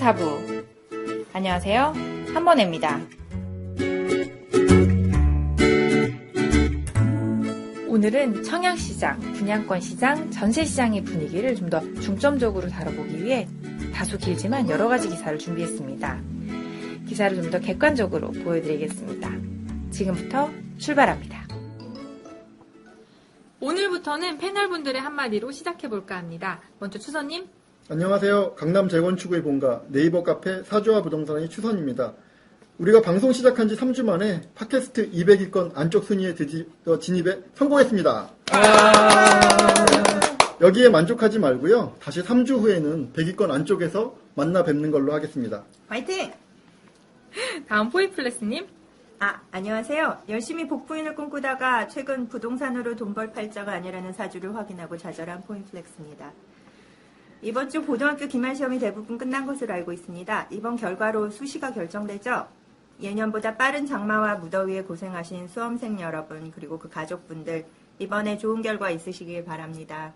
4부. 안녕하세요. 한번혜입니다. 오늘은 청약시장, 분양권시장, 전세시장의 분위기를 좀 더 중점적으로 다뤄보기 위해 다소 길지만 여러가지 기사를 준비했습니다. 기사를 좀 더 객관적으로 보여드리겠습니다. 지금부터 출발합니다. 오늘부터는 패널분들의 한마디로 시작해볼까 합니다. 먼저 추선님. 안녕하세요. 강남 재건축의 본가 네이버 카페 사주와 부동산의 추선입니다. 우리가 방송 시작한 지 3주 만에 팟캐스트 200위권 안쪽 순위에 드디어 진입에 성공했습니다. 여기에 만족하지 말고요. 다시 3주 후에는 100위권 안쪽에서 만나 뵙는 걸로 하겠습니다. 화이팅! 다음 포이플레스님. 안녕하세요. 열심히 복부인을 꿈꾸다가 최근 부동산으로 돈 벌 팔자가 아니라는 사주를 확인하고 좌절한 포인플렉스입니다. 이번 주 고등학교 기말시험이 대부분 끝난 것으로 알고 있습니다. 이번 결과로 수시가 결정되죠? 예년보다 빠른 장마와 무더위에 고생하신 수험생 여러분 그리고 그 가족분들 이번에 좋은 결과 있으시길 바랍니다.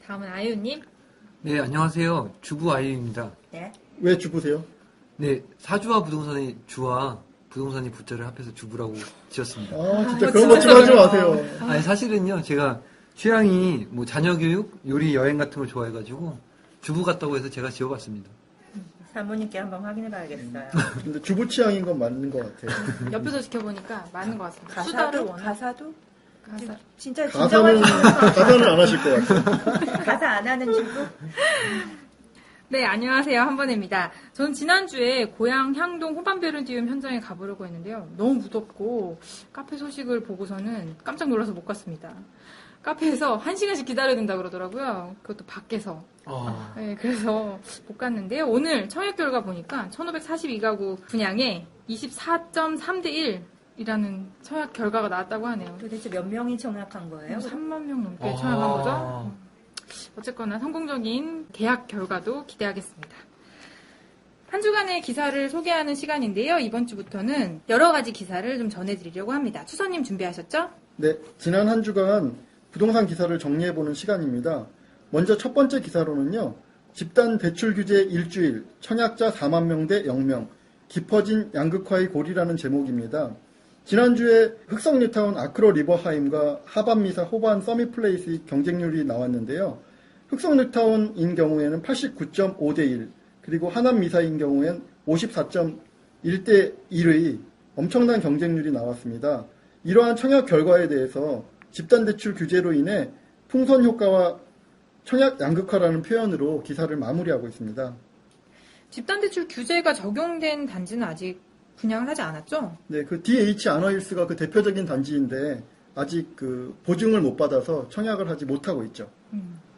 다음은 아이유님. 네, 안녕하세요. 주부 아이유입니다. 네. 왜 주부세요? 네, 사주와 부동산의 주와 부동산이 부자를 합해서 주부라고 지었습니다. 진짜 그런 거 좀 하지 마세요. 아니, 사실은요, 제가 취향이 뭐 자녀 교육, 요리, 여행 같은 걸 좋아해가지고 주부 같다고 해서 제가 지어봤습니다. 사모님께 한번 확인해봐야겠어요. 근데 주부 취향인 건 맞는 것 같아요. 옆에서 지켜보니까 맞는 것 같습니다. 가사도? 가사. 진짜 가사는 안 하실 것 같아요. 가사 안 하는 주부? 네, 안녕하세요. 한번혜입니다. 저는 지난주에 고향 향동 호반베르디움 현장에 가보려고 했는데요. 너무 무덥고 카페 소식을 보고서는 깜짝 놀라서 못 갔습니다. 카페에서 1시간씩 기다려야 된다고 그러더라고요. 그것도 밖에서. 네, 그래서 못 갔는데요. 오늘 청약 결과 보니까 1542가구 분양에 24.3대 1이라는 청약 결과가 나왔다고 하네요. 도대체 몇 명이 청약한 거예요? 3만 명 넘게 청약한 거죠. 어쨌거나 성공적인 계약 결과도 기대하겠습니다. 한 주간의 기사를 소개하는 시간인데요. 이번 주부터는 여러 가지 기사를 좀 전해드리려고 합니다. 추선님 준비하셨죠? 네, 지난 한 주간 부동산 기사를 정리해보는 시간입니다. 먼저 첫 번째 기사로는요. 집단 대출 규제 일주일, 청약자 4만 명 대 0명, 깊어진 양극화의 고리라는 제목입니다. 지난주에 흑성뉴타운 아크로 리버하임과 하반미사 호반 서밋플레이스의 경쟁률이 나왔는데요. 흑성뉴타운인 경우에는 89.5대 1, 그리고 하남미사인 경우에는 54.1대 1의 엄청난 경쟁률이 나왔습니다. 이러한 청약 결과에 대해서 집단대출 규제로 인해 풍선 효과와 청약 양극화라는 표현으로 기사를 마무리하고 있습니다. 집단대출 규제가 적용된 단지는 아직 분양을 하지 않았죠? 네, 그 DH 아너힐스가 그 대표적인 단지인데 아직 그 보증을 못 받아서 청약을 하지 못하고 있죠.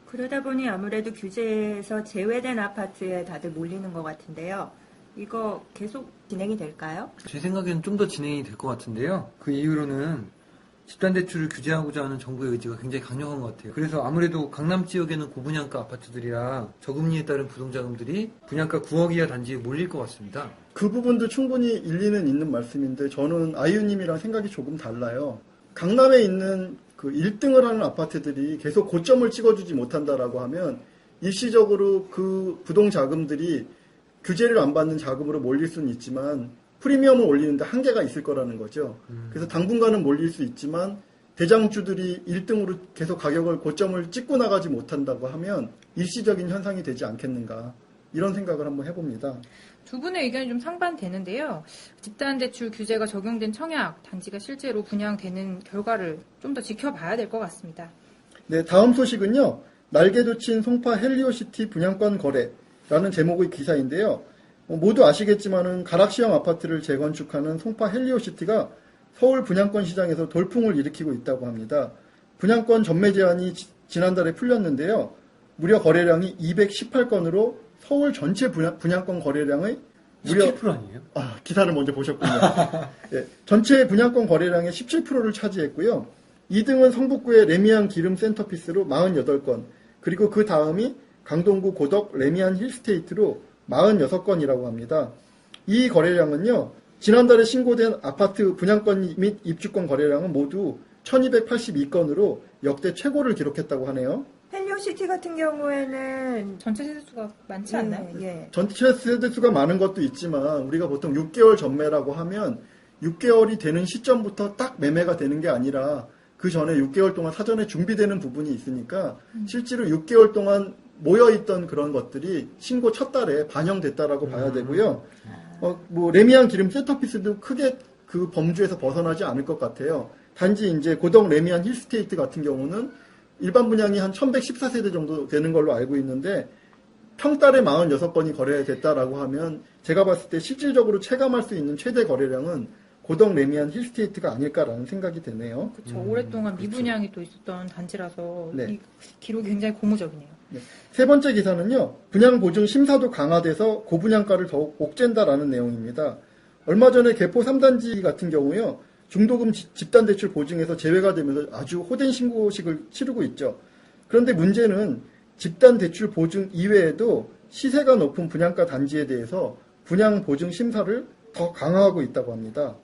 그러다 보니 아무래도 규제에서 제외된 아파트에 다들 몰리는 것 같은데요. 이거 계속 진행이 될까요? 제 생각에는 좀 더 진행이 될 것 같은데요. 그 이유로는 집단대출을 규제하고자 하는 정부의 의지가 굉장히 강력한 것 같아요. 그래서 아무래도 강남 지역에는 고분양가 아파트들이라 저금리에 따른 부동자금들이 분양가 9억 이하 단지에 몰릴 것 같습니다. 그 부분도 충분히 일리는 있는 말씀인데 저는 아이유님이랑 생각이 조금 달라요. 강남에 있는 그 1등을 하는 아파트들이 계속 고점을 찍어주지 못한다라고 하면 일시적으로 그 부동자금들이 규제를 안 받는 자금으로 몰릴 수는 있지만 프리미엄을 올리는데 한계가 있을 거라는 거죠. 그래서 당분간은 몰릴 수 있지만 대장주들이 1등으로 계속 가격을 고점을 찍고 나가지 못한다고 하면 일시적인 현상이 되지 않겠는가 이런 생각을 한번 해봅니다. 두 분의 의견이 좀 상반되는데요. 집단대출 규제가 적용된 청약 단지가 실제로 분양되는 결과를 좀 더 지켜봐야 될 것 같습니다. 네, 다음 소식은요. 날개도 친 송파 헬리오시티 분양권 거래라는 제목의 기사인데요. 모두 아시겠지만은 가락시형 아파트를 재건축하는 송파 헬리오시티가 서울 분양권 시장에서 돌풍을 일으키고 있다고 합니다. 분양권 전매 제한이 지난달에 풀렸는데요. 무려 거래량이 218건으로 서울 전체 분양권 거래량의 무려 17% 아니에요? 기사를 먼저 보셨군요. 네, 전체 분양권 거래량의 17%를 차지했고요. 2등은 성북구의 레미안 기름 센터피스로 48건, 그리고 그 다음이 강동구 고덕 레미안 힐스테이트로 46건이라고 합니다. 이 거래량은요, 지난달에 신고된 아파트 분양권 및 입주권 거래량은 모두 1282건으로 역대 최고를 기록했다고 하네요. 시티오 같은 경우에는 전체 세대수가 많지 않나요? 예. 전체 세대수가 많은 것도 있지만 우리가 보통 6개월 전매라고 하면 6개월이 되는 시점부터 딱 매매가 되는 게 아니라 그 전에 6개월 동안 사전에 준비되는 부분이 있으니까 실제로 6개월 동안 모여있던 그런 것들이 신고 첫 달에 반영됐다라고 봐야 되고요. 뭐 레미안 기름 세터피스도 크게 그 범주에서 벗어나지 않을 것 같아요. 단지 이제 고덕 레미안 힐스테이트 같은 경우는 일반 분양이 한 1114세대 정도 되는 걸로 알고 있는데 평달에 46건이 거래됐다라고 하면 제가 봤을 때 실질적으로 체감할 수 있는 최대 거래량은 고덕 레미안 힐스테이트가 아닐까라는 생각이 되네요. 그렇죠. 오랫동안 미분양이 또 있었던 단지라서 네. 이 기록이 굉장히 고무적이네요. 네. 세 번째 기사는요. 분양 보증 심사도 강화돼서 고분양가를 더욱 옥죄다라는 내용입니다. 얼마 전에 개포 3단지 같은 경우요. 중도금 집단대출 보증에서 제외가 되면서 아주 호된 신고식을 치르고 있죠. 그런데 문제는 집단대출 보증 이외에도 시세가 높은 분양가 단지에 대해서 분양 보증 심사를 더 강화하고 있다고 합니다.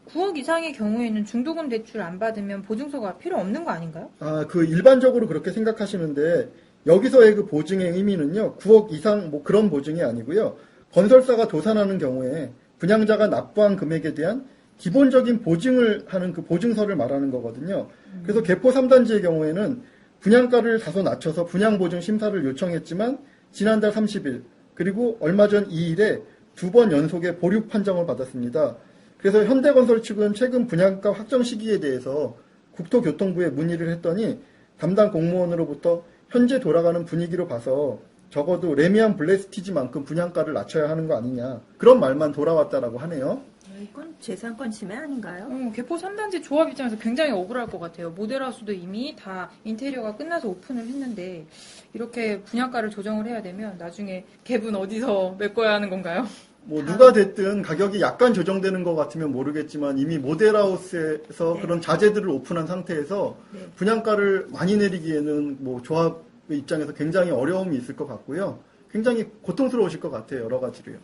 9억 이상의 경우에는 중도금 대출 안 받으면 보증서가 필요 없는 거 아닌가요? 그 일반적으로 그렇게 생각하시는데 여기서의 그 보증의 의미는요. 9억 이상 뭐 그런 보증이 아니고요. 건설사가 도산하는 경우에 분양자가 납부한 금액에 대한 기본적인 보증을 하는 그 보증서를 말하는 거거든요. 그래서 개포 3단지의 경우에는 분양가를 다소 낮춰서 분양보증 심사를 요청했지만 지난달 30일 그리고 얼마 전 2일에 2번 연속의 보류 판정을 받았습니다. 그래서 현대건설 측은 최근 분양가 확정 시기에 대해서 국토교통부에 문의를 했더니 담당 공무원으로부터 현재 돌아가는 분위기로 봐서 적어도 레미안 블레스티지만큼 분양가를 낮춰야 하는 거 아니냐 그런 말만 돌아왔다라고 하네요. 이건 재산권 침해 아닌가요? 개포 3단지 조합 입장에서 굉장히 억울할 것 같아요. 모델하우스도 이미 다 인테리어가 끝나서 오픈을 했는데 이렇게 분양가를 조정을 해야 되면 나중에 갭은 어디서 메꿔야 하는 건가요? 뭐 누가 됐든 가격이 약간 조정되는 것 같으면 모르겠지만 이미 모델하우스에서 그런 자재들을 오픈한 상태에서 분양가를 많이 내리기에는 뭐 조합의 입장에서 굉장히 어려움이 있을 것 같고요. 굉장히 고통스러우실 것 같아요. 여러 가지로요.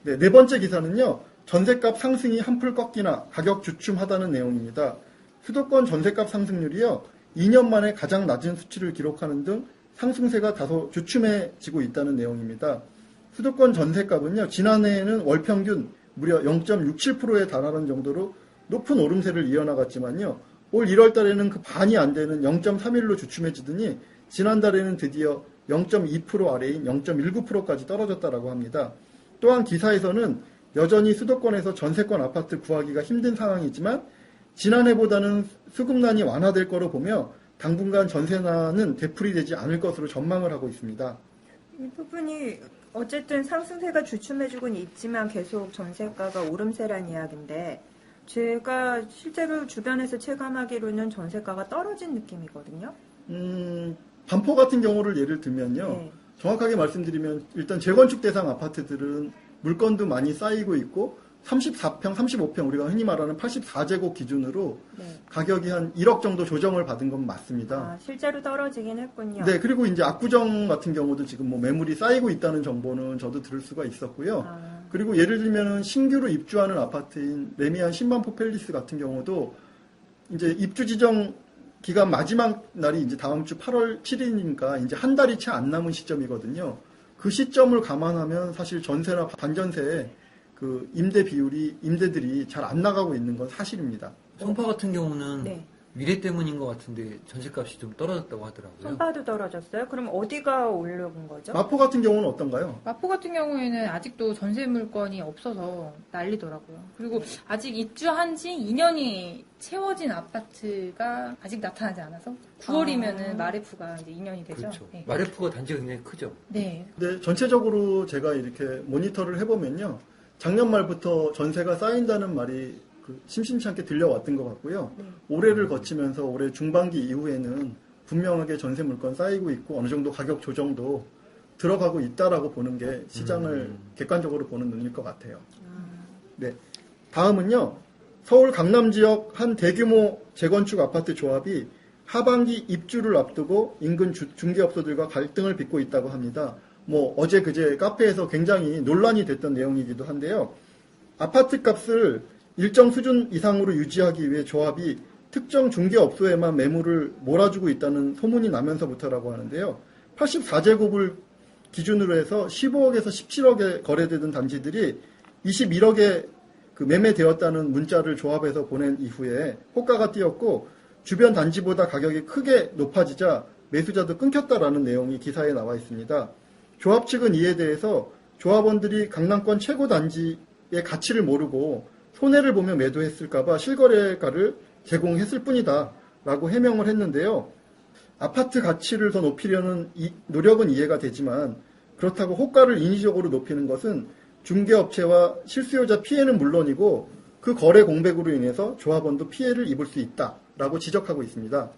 네 번째 기사는요. 전셋값 상승이 한풀 꺾이나 가격 주춤하다는 내용입니다. 수도권 전셋값 상승률이요. 2년 만에 가장 낮은 수치를 기록하는 등 상승세가 다소 주춤해지고 있다는 내용입니다. 수도권 전셋값은요. 지난해에는 월 평균 무려 0.67%에 달하는 정도로 높은 오름세를 이어나갔지만요. 올 1월 달에는 그 반이 안 되는 0.31로 주춤해지더니 지난달에는 드디어 0.2% 아래인 0.19%까지 떨어졌다고 합니다. 또한 기사에서는 여전히 수도권에서 전세권 아파트 구하기가 힘든 상황이지만 지난해보다는 수급난이 완화될 거로 보며 당분간 전세난은 되풀이되지 않을 것으로 전망을 하고 있습니다. 이 부분이 어쨌든 상승세가 주춤해주고는 있지만 계속 전세가가 오름세란 이야기인데 제가 실제로 주변에서 체감하기로는 전세가가 떨어진 느낌이거든요. 반포 같은 경우를 예를 들면요. 네. 정확하게 말씀드리면 일단 재건축 대상 아파트들은 물건도 많이 쌓이고 있고 34평, 35평 우리가 흔히 말하는 84제곱 기준으로 가격이 한 1억 정도 조정을 받은 건 맞습니다. 실제로 떨어지긴 했군요. 네, 그리고 이제 압구정 같은 경우도 지금 뭐 매물이 쌓이고 있다는 정보는 저도 들을 수가 있었고요. 그리고 예를 들면은 신규로 입주하는 아파트인 레미안 신반포 팰리스 같은 경우도 이제 입주 지정 기간 마지막 날이 이제 다음 주 8월 7일이니까 이제 한 달이 채 안 남은 시점이거든요. 그 시점을 감안하면 사실 전세나 반전세에 그 임대들이 잘 안 나가고 있는 건 사실입니다. 송파 같은 경우는 미래 때문인 것 같은데 전세값이 좀 떨어졌다고 하더라고요. 송파도 떨어졌어요? 그럼 어디가 오른 거죠? 마포 같은 경우는 어떤가요? 마포 같은 경우에는 아직도 전세 물건이 없어서 난리더라고요. 그리고 아직 입주한 지 2년이 채워진 아파트가 아직 나타나지 않아서 9월이면은 마레프가 이제 2년이 되죠. 그렇죠. 네. 마레프가 단지가 굉장히 크죠. 네. 근데 전체적으로 제가 이렇게 모니터를 해보면요. 작년 말부터 전세가 쌓인다는 말이 심심치 않게 들려왔던 것 같고요. 올해를 거치면서 올해 중반기 이후에는 분명하게 전세 물건 쌓이고 있고 어느 정도 가격 조정도 들어가고 있다라고 보는 게 시장을 객관적으로 보는 눈일 것 같아요. 네. 다음은요. 서울 강남 지역 한 대규모 재건축 아파트 조합이 하반기 입주를 앞두고 인근 중개업소들과 갈등을 빚고 있다고 합니다. 뭐 어제 그제 카페에서 굉장히 논란이 됐던 내용이기도 한데요. 아파트 값을 일정 수준 이상으로 유지하기 위해 조합이 특정 중개업소에만 매물을 몰아주고 있다는 소문이 나면서부터라고 하는데요. 84제곱을 기준으로 해서 15억에서 17억에 거래되던 단지들이 21억에 그 매매되었다는 문자를 조합해서 보낸 이후에 호가가 뛰었고 주변 단지보다 가격이 크게 높아지자 매수자도 끊겼다라는 내용이 기사에 나와 있습니다. 조합 측은 이에 대해서 조합원들이 강남권 최고 단지의 가치를 모르고 손해를 보며 매도했을까봐 실거래가를 제공했을 뿐이다 라고 해명을 했는데요. 아파트 가치를 더 높이려는 노력은 이해가 되지만 그렇다고 호가를 인위적으로 높이는 것은 중개업체와 실수요자 피해는 물론이고 그 거래 공백으로 인해서 조합원도 피해를 입을 수 있다라고 지적하고 있습니다.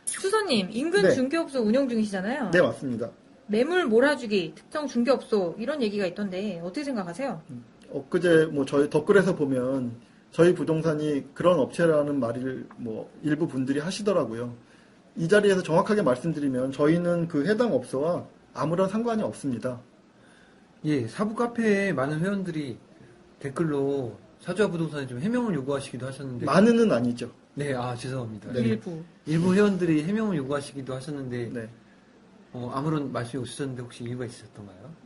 수선님, 인근 네. 중개업소 운영 중이시잖아요. 네, 맞습니다. 매물 몰아주기, 특정 중개업소 이런 얘기가 있던데 어떻게 생각하세요? 엊그제 저희 댓글에서 보면 저희 부동산이 그런 업체라는 말을 일부 분들이 하시더라고요. 이 자리에서 정확하게 말씀드리면 저희는 그 해당 업소와 아무런 상관이 없습니다. 예, 사부 카페에 많은 회원들이 댓글로 사주와 부동산에 좀 해명을 요구하시기도 하셨는데. 많은은 아니죠. 네, 죄송합니다. 네. 일부 회원들이 해명을 요구하시기도 하셨는데, 네. 아무런 말씀이 없으셨는데 혹시 이유가 있으셨던가요?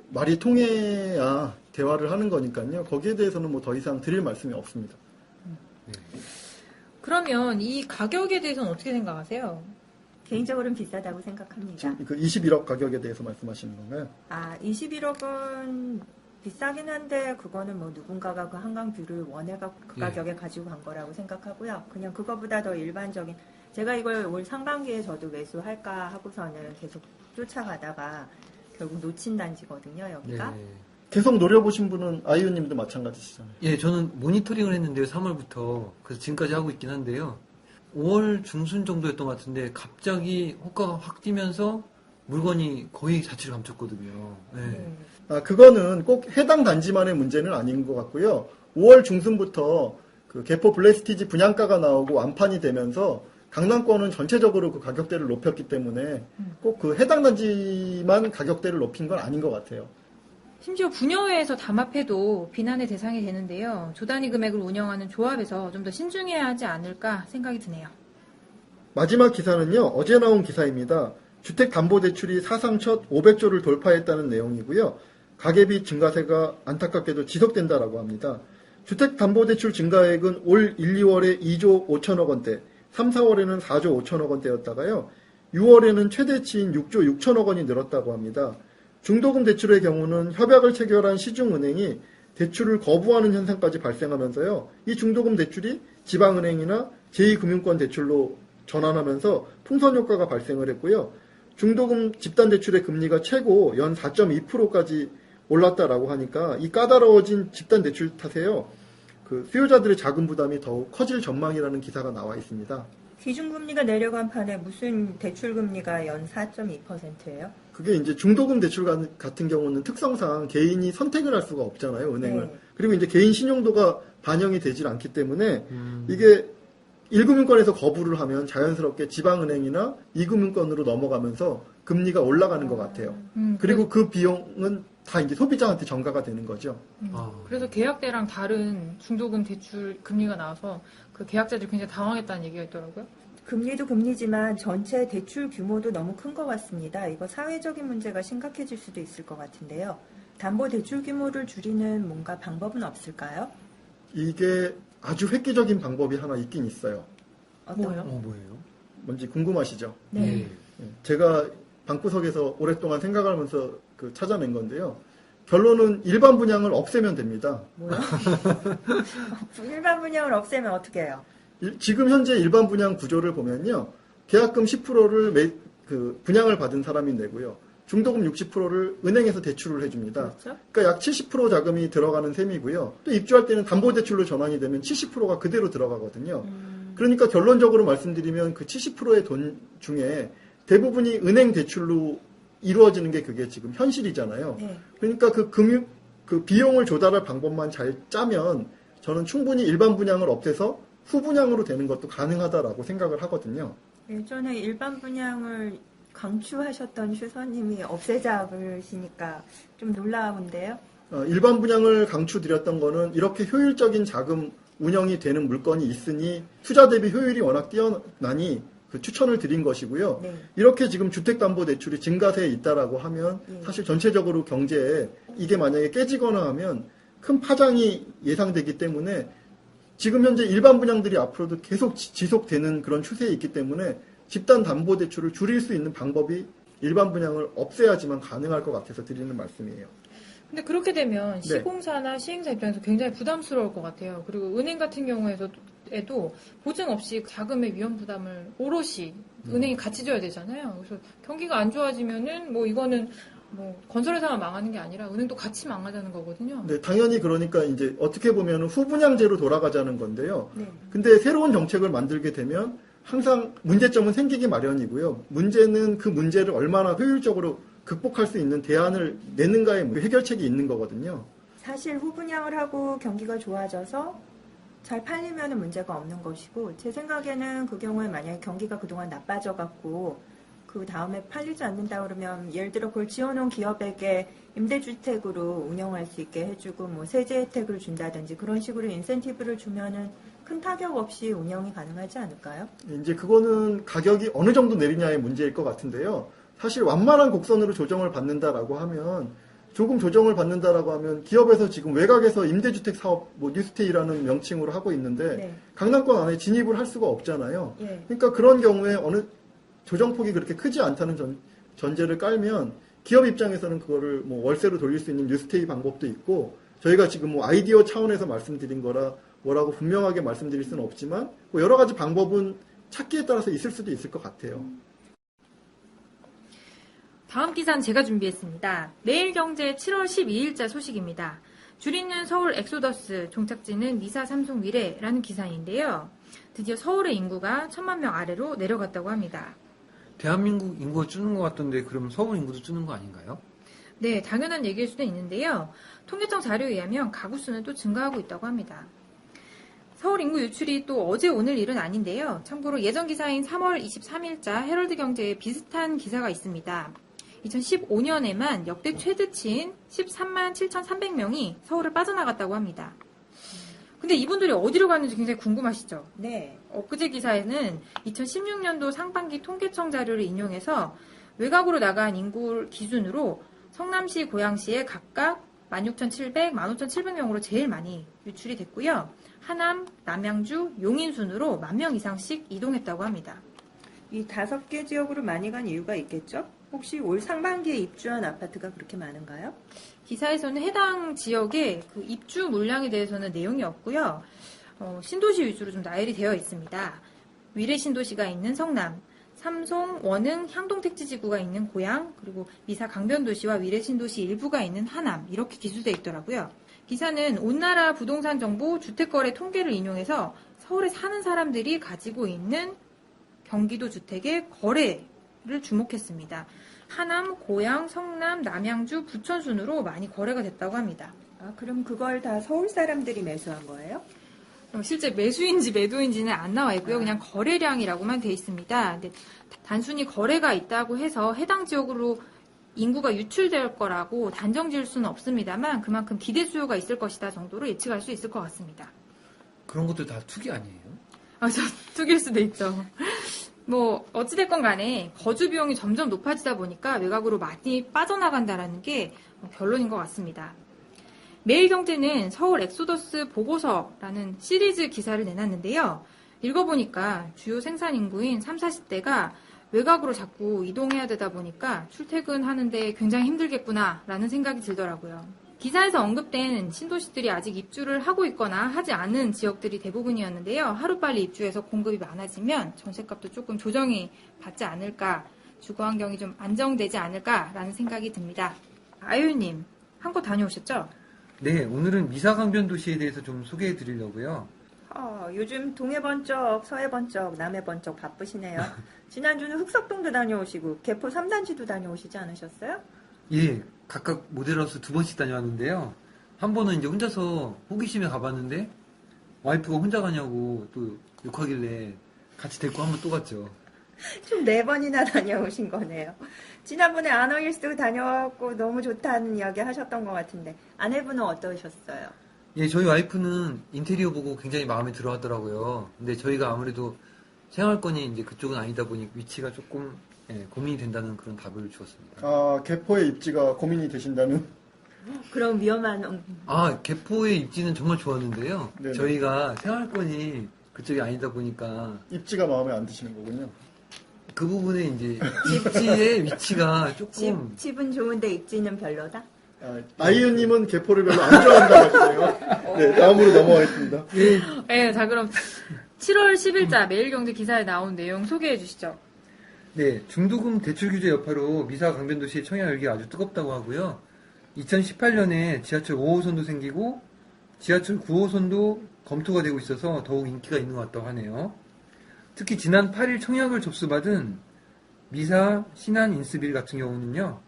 말이 통해야 대화를 하는 거니까요. 거기에 대해서는 더 이상 드릴 말씀이 없습니다. 네. 그러면 이 가격에 대해서는 어떻게 생각하세요? 개인적으로는 비싸다고 생각합니다. 그 21억 가격에 대해서 말씀하시는 건가요? 21억은 비싸긴 한데 그거는 누군가가 그 한강뷰를 원해가 그 가격에 가지고 간 거라고 생각하고요. 그냥 그거보다 더 일반적인 제가 이걸 올 상반기에 저도 매수할까 하고서는 계속 쫓아가다가 결국 놓친 단지거든요, 여기가. 네. 계속 노려보신 분은 아이유님도 마찬가지시잖아요. 예, 저는 모니터링을 했는데요, 3월부터. 그래서 지금까지 하고 있긴 한데요. 5월 중순 정도였던 것 같은데 갑자기 호가가 확 뛰면서 물건이 거의 자취를 감췄거든요. 네. 그거는 꼭 해당 단지만의 문제는 아닌 것 같고요. 5월 중순부터 그 개포 블레스티지 분양가가 나오고 완판이 되면서 강남권은 전체적으로 그 가격대를 높였기 때문에 꼭 그 해당 단지만 가격대를 높인 건 아닌 것 같아요. 심지어 분여회에서 담합해도 비난의 대상이 되는데요. 조단위 금액을 운영하는 조합에서 좀 더 신중해야 하지 않을까 생각이 드네요. 마지막 기사는요. 어제 나온 기사입니다. 주택담보대출이 사상 첫 500조를 돌파했다는 내용이고요. 가계비 증가세가 안타깝게도 지속된다라고 합니다. 주택담보대출 증가액은 올 1, 2월에 2조 5천억 원대, 3, 4월에는 4조 5천억 원대였다가요. 6월에는 최대치인 6조 6천억 원이 늘었다고 합니다. 중도금 대출의 경우는 협약을 체결한 시중은행이 대출을 거부하는 현상까지 발생하면서요. 이 중도금 대출이 지방은행이나 제2금융권 대출로 전환하면서 풍선 효과가 발생을 했고요. 중도금 집단대출의 금리가 최고 연 4.2%까지 올랐다라고 하니까 이 까다로워진 집단대출 탓에요. 그 수요자들의 자금 부담이 더욱 커질 전망이라는 기사가 나와 있습니다. 기준금리가 내려간 판에 무슨 대출금리가 연 4.2%예요? 그게 이제 중도금 대출 같은 경우는 특성상 개인이 선택을 할 수가 없잖아요, 은행을. 네. 그리고 이제 개인 신용도가 반영이 되질 않기 때문에 이게 1금융권에서 거부를 하면 자연스럽게 지방은행이나 2금융권으로 넘어가면서 금리가 올라가는 것 같아요. 그리고 그 비용은 다 이제 소비자한테 전가가 되는 거죠. 그래서 계약 때랑 다른 중도금 대출 금리가 나와서 그 계약자들이 굉장히 당황했다는 얘기가 있더라고요. 금리도 금리지만 전체 대출 규모도 너무 큰 것 같습니다. 이거 사회적인 문제가 심각해질 수도 있을 것 같은데요. 담보 대출 규모를 줄이는 뭔가 방법은 없을까요? 이게 아주 획기적인 방법이 하나 있긴 있어요. 뭐요? 뭐예요? 뭔지 궁금하시죠? 네. 제가 방구석에서 오랫동안 생각하면서 찾아낸 건데요. 결론은 일반 분양을 없애면 됩니다. 뭐요? 일반 분양을 없애면 어떻게 해요? 지금 현재 일반 분양 구조를 보면요. 계약금 10%를 분양을 받은 사람이 내고요. 중도금 60%를 은행에서 대출을 해줍니다. 그렇죠? 그러니까 약 70% 자금이 들어가는 셈이고요. 또 입주할 때는 담보대출로 전환이 되면 70%가 그대로 들어가거든요. 그러니까 결론적으로 말씀드리면 그 70%의 돈 중에 대부분이 은행 대출로 이루어지는 게 그게 지금 현실이잖아요. 네. 그러니까 그 비용을 조달할 방법만 잘 짜면 저는 충분히 일반 분양을 없애서 후분양으로 되는 것도 가능하다라고 생각을 하거든요. 예전에 일반 분양을 강추하셨던 슈서님이 없애자 그러시니까 좀 놀라운데요. 일반 분양을 강추드렸던 거는 이렇게 효율적인 자금 운영이 되는 물건이 있으니 투자 대비 효율이 워낙 뛰어나니 그 추천을 드린 것이고요. 네. 이렇게 지금 주택담보대출이 증가세에 있다라고 하면 네. 사실 전체적으로 경제에 이게 만약에 깨지거나 하면 큰 파장이 예상되기 때문에 지금 현재 일반 분양들이 앞으로도 계속 지속되는 그런 추세에 있기 때문에 집단담보대출을 줄일 수 있는 방법이 일반 분양을 없애야지만 가능할 것 같아서 드리는 말씀이에요. 근데 그렇게 되면 네. 시공사나 시행사 입장에서 굉장히 부담스러울 것 같아요. 그리고 은행 같은 경우에도 보증 없이 자금의 위험 부담을 오롯이 은행이 같이 져야 되잖아요. 그래서 경기가 안 좋아지면은 뭐 이거는 뭐 건설회사만 망하는 게 아니라 은행도 같이 망하자는 거거든요. 네, 당연히 그러니까 이제 어떻게 보면 후분양제로 돌아가자는 건데요. 네. 근데 새로운 정책을 만들게 되면 항상 문제점은 생기기 마련이고요. 문제는 그 문제를 얼마나 효율적으로 극복할 수 있는 대안을 내는가의 해결책이 있는 거거든요. 사실 후분양을 하고 경기가 좋아져서 잘 팔리면 문제가 없는 것이고 제 생각에는 그 경우에 만약에 경기가 그동안 나빠져갖고 그 다음에 팔리지 않는다 그러면 예를 들어 그걸 지어놓은 기업에게 임대주택으로 운영할 수 있게 해주고 뭐 세제 혜택을 준다든지 그런 식으로 인센티브를 주면은 큰 타격 없이 운영이 가능하지 않을까요? 이제 그거는 가격이 어느 정도 내리냐의 문제일 것 같은데요. 사실 완만한 곡선으로 조정을 받는다라고 하면 조금 조정을 받는다라고 하면 기업에서 지금 외곽에서 임대주택 사업 뭐 뉴스테이라는 명칭으로 하고 있는데 네. 강남권 안에 진입을 할 수가 없잖아요. 예. 그러니까 그런 경우에 어느 조정폭이 그렇게 크지 않다는 전제를 깔면 기업 입장에서는 그거를 뭐 월세로 돌릴 수 있는 뉴스테이 방법도 있고 저희가 지금 뭐 아이디어 차원에서 말씀드린 거라 뭐라고 분명하게 말씀드릴 수는 없지만 뭐 여러 가지 방법은 찾기에 따라서 있을 수도 있을 것 같아요. 다음 기사는 제가 준비했습니다. 매일경제 7월 12일자 소식입니다. 줄이는 서울 엑소더스, 종착지는 미사 삼성 미래라는 기사인데요. 드디어 서울의 인구가 1,000만 명 아래로 내려갔다고 합니다. 대한민국 인구가 줄는 것 같던데 그럼 서울 인구도 줄는 거 아닌가요? 네, 당연한 얘기일 수도 있는데요. 통계청 자료에 의하면 가구 수는 또 증가하고 있다고 합니다. 서울 인구 유출이 또 어제 오늘 일은 아닌데요. 참고로 예전 기사인 3월 23일자 헤럴드 경제에 비슷한 기사가 있습니다. 2015년에만 역대 최대치인 13만 7,300명이 서울을 빠져나갔다고 합니다. 근데 이분들이 어디로 갔는지 굉장히 궁금하시죠? 네. 엊그제 기사에는 2016년도 상반기 통계청 자료를 인용해서 외곽으로 나간 인구 기준으로 성남시, 고양시에 각각 16,700, 15,700명으로 제일 많이 유출이 됐고요. 하남, 남양주, 용인 순으로 10,000명 이상씩 이동했다고 합니다. 이 5개 지역으로 많이 간 이유가 있겠죠? 혹시 올 상반기에 입주한 아파트가 그렇게 많은가요? 기사에서는 해당 지역의 그 입주 물량에 대해서는 내용이 없고요. 신도시 위주로 좀 나열이 되어 있습니다. 위례 신도시가 있는 성남, 삼송, 원흥, 향동택지지구가 있는 고양, 그리고 미사 강변도시와 위례 신도시 일부가 있는 하남 이렇게 기술되어 있더라고요. 기사는 온나라 부동산 정보 주택거래 통계를 인용해서 서울에 사는 사람들이 가지고 있는 경기도 주택의 거래를 주목했습니다. 하남, 고양, 성남, 남양주, 부천 순으로 많이 거래가 됐다고 합니다. 아, 그럼 그걸 다 서울 사람들이 매수한 거예요? 실제 매수인지 매도인지는 안 나와 있고요. 그냥 거래량이라고만 돼 있습니다. 근데 단순히 거래가 있다고 해서 해당 지역으로 인구가 유출될 거라고 단정 지을 수는 없습니다만 그만큼 기대 수요가 있을 것이다 정도로 예측할 수 있을 것 같습니다. 그런 것도 다 투기 아니에요? 저 투기일 수도 있죠. 뭐 어찌됐건 간에 거주 비용이 점점 높아지다 보니까 외곽으로 많이 빠져나간다라는 게 결론인 것 같습니다. 매일경제는 서울 엑소더스 보고서라는 시리즈 기사를 내놨는데요. 읽어보니까 주요 생산 인구인 30, 40대가 외곽으로 자꾸 이동해야 되다 보니까 출퇴근하는데 굉장히 힘들겠구나라는 생각이 들더라고요. 기사에서 언급된 신도시들이 아직 입주를 하고 있거나 하지 않은 지역들이 대부분이었는데요. 하루빨리 입주해서 공급이 많아지면 전셋값도 조금 조정이 받지 않을까, 주거환경이 좀 안정되지 않을까라는 생각이 듭니다. 아유님, 한 곳 다녀오셨죠? 네, 오늘은 미사강변도시에 대해서 좀 소개해 드리려고요. 요즘 동해 번쩍, 서해 번쩍, 남해 번쩍 바쁘시네요. 지난주는 흑석동도 다녀오시고 개포 3단지도 다녀오시지 않으셨어요? 예, 각각 모델하우스 2번씩 다녀왔는데요. 한 번은 이제 혼자서 호기심에 가봤는데 와이프가 혼자 가냐고 또 욕하길래 같이 데리고 한 번 또 갔죠. 좀 4번이나 다녀오신 거네요. 지난번에 아너힐스 다녀왔고 너무 좋다는 이야기 하셨던 것 같은데 아내분은 어떠셨어요? 예, 저희 와이프는 인테리어 보고 굉장히 마음에 들어 하더라고요. 근데 저희가 아무래도 생활권이 이제 그쪽은 아니다 보니 위치가 조금 고민이 된다는 그런 답을 주었습니다. 아, 개포의 입지가 고민이 되신다는. 그럼 위험한 개포의 입지는 정말 좋았는데요. 네네. 저희가 생활권이 그쪽이 아니다 보니까 입지가 마음에 안 드시는 거군요. 그 부분에 이제 입지의 위치가 조금 집은 좋은데 입지는 별로다? 아이유님은 개포를 별로 안 좋아한다고 하시네요. 네, 다음으로 넘어가겠습니다. 네, 자 그럼 7월 10일자 매일경제 기사에 나온 내용 소개해 주시죠. 네, 중도금 대출 규제 여파로 미사 강변도시의 청약 열기가 아주 뜨겁다고 하고요. 2018년에 지하철 5호선도 생기고 지하철 9호선도 검토가 되고 있어서 더욱 인기가 있는 것 같다고 하네요. 특히 지난 8일 청약을 접수받은 미사, 신안, 인스빌 같은 경우는요.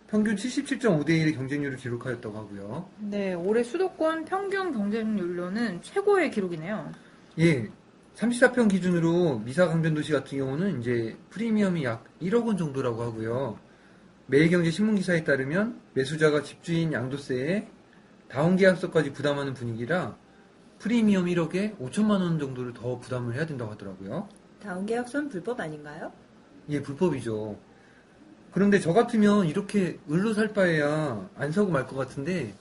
평균 77.5대 1의 경쟁률을 기록하였다고 하고요. 네, 올해 수도권 평균 경쟁률로는 최고의 기록이네요. 예, 34평 기준으로 미사 강변도시 같은 경우는 이제 프리미엄이 약 1억 원 정도라고 하고요. 매일경제 신문기사에 따르면 매수자가 집주인 양도세에 다운계약서까지 부담하는 분위기라 프리미엄 1억에 5천만 원 정도를 더 부담을 해야 된다고 하더라고요. 다운계약서는 불법 아닌가요? 예, 불법이죠. 그런데 저 같으면 이렇게 을로 살 바에야 안 사고 말 것 같은데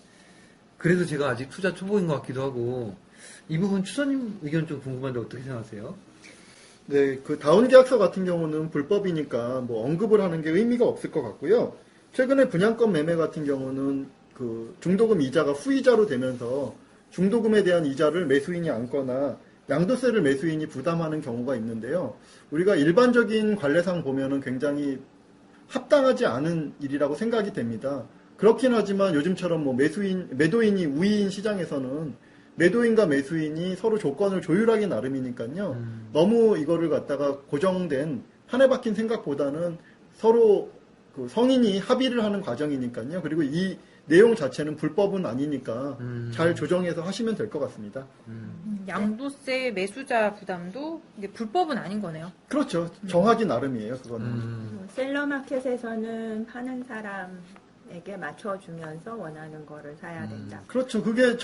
그래서 제가 아직 투자 초보인 것 같기도 하고 이 부분 추선님 의견 좀 궁금한데 어떻게 생각하세요? 네, 그 다운 계약서 같은 경우는 불법이니까 뭐 언급을 하는 게 의미가 없을 것 같고요. 최근에 분양권 매매 같은 경우는 그 중도금 이자가 후이자로 되면서 중도금에 대한 이자를 매수인이 안거나 양도세를 매수인이 부담하는 경우가 있는데요. 우리가 일반적인 관례상 보면은 굉장히 합당하지 않은 일이라고 생각이 됩니다. 그렇긴 하지만 요즘처럼 뭐 매도인이 우위인 시장에서는 매도인과 매수인이 서로 조건을 조율하기 나름이니까요. 너무 이거를 갖다가 고정된 판에 박힌 생각보다는 서로 그 성인이 합의를 하는 과정이니까요. 그리고 이 내용 자체는 불법은 아니니까 잘 조정해서 하시면 될 것 같습니다. 양도세 매수자 부담도 이게 불법은 아닌 거네요. 그렇죠. 정하기 나름이에요. 그거는. 셀러마켓에서는 파는 사람에게 맞춰주면서 원하는 거를 사야 된다. 그렇죠. 그게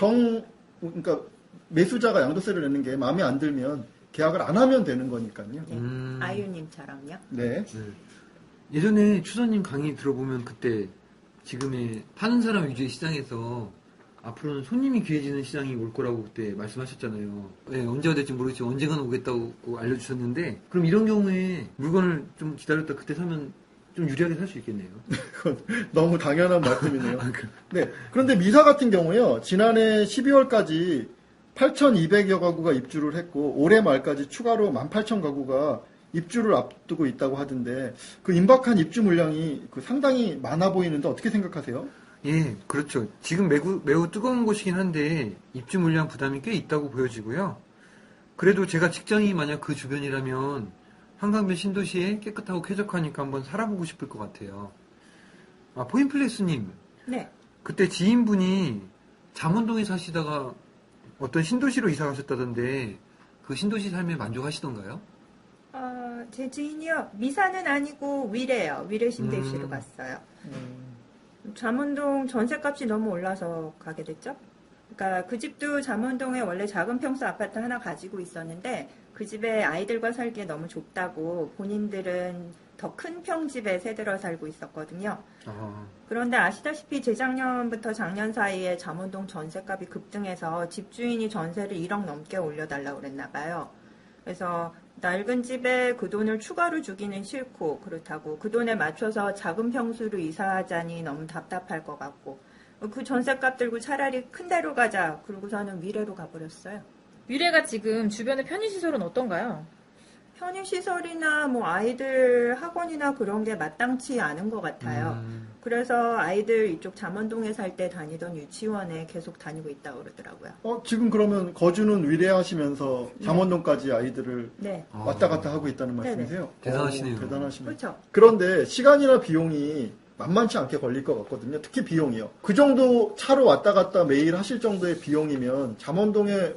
그러니까 매수자가 양도세를 내는 게 마음에 안 들면 계약을 안 하면 되는 거니까요. 네. 아유님처럼요. 네. 예전에 추선님 강의 들어보면 그때 지금의 파는 사람 위주의 시장에서 앞으로는 손님이 귀해지는 시장이 올 거라고 그때 말씀하셨잖아요. 네, 언제가 될지 모르겠지만 언젠간 오겠다고 알려주셨는데 그럼 이런 경우에 물건을 좀 기다렸다 그때 사면 좀 유리하게 살 수 있겠네요. 그건 너무 당연한 말씀이네요. 네. 그런데 미사 같은 경우요. 지난해 12월까지 8,200여 가구가 입주를 했고 올해 말까지 추가로 18,000가구가 입주를 앞두고 있다고 하던데 그 임박한 입주 물량이 상당히 많아 보이는데 어떻게 생각하세요? 예, 그렇죠. 지금 매우 뜨거운 곳이긴 한데 입주 물량 부담이 꽤 있다고 보여지고요. 그래도 제가 직장이 만약 그 주변이라면 한강변 신도시에 깨끗하고 쾌적하니까 한번 살아보고 싶을 것 같아요. 포인플렉스님. 네. 그때 지인분이 잠원동에 사시다가 어떤 신도시로 이사 가셨다던데 그 신도시 삶에 만족하시던가요? 제 지인이요. 미사는 아니고 위례요. 위례 신도시로 갔어요. 잠원동 전셋값이 너무 올라서 가게 됐죠. 그러니까 그 집도 잠원동에 원래 작은 평수 아파트 하나 가지고 있었는데 그 집에 아이들과 살기에 너무 좁다고 본인들은 더 큰 평집에 새들어 살고 있었거든요. 그런데 아시다시피 재작년부터 작년 사이에 잠원동 전셋값이 급등해서 집주인이 전세를 1억 넘게 올려달라고 그랬나 봐요. 그래서 낡은 집에 그 돈을 추가로 주기는 싫고 그렇다고 그 돈에 맞춰서 작은 평수로 이사하자니 너무 답답할 것 같고 그 전셋값 들고 차라리 큰 데로 가자 그러고서는 위례로 가버렸어요. 위례가 지금 주변의 편의시설은 어떤가요? 편의시설이나 뭐 아이들 학원이나 그런 게 마땅치 않은 것 같아요. 그래서 아이들 이쪽 잠원동에 살 때 다니던 유치원에 계속 다니고 있다고 그러더라고요. 지금 그러면 거주는 위례하시면서 잠원동까지 아이들을 네. 왔다 갔다 하고 있다는 말씀이세요? 대단하시네요. 대단하시네요. 그렇죠. 그런데 시간이나 비용이 만만치 않게 걸릴 것 같거든요. 특히 비용이요. 그 정도 차로 왔다 갔다 매일 하실 정도의 비용이면 잠원동에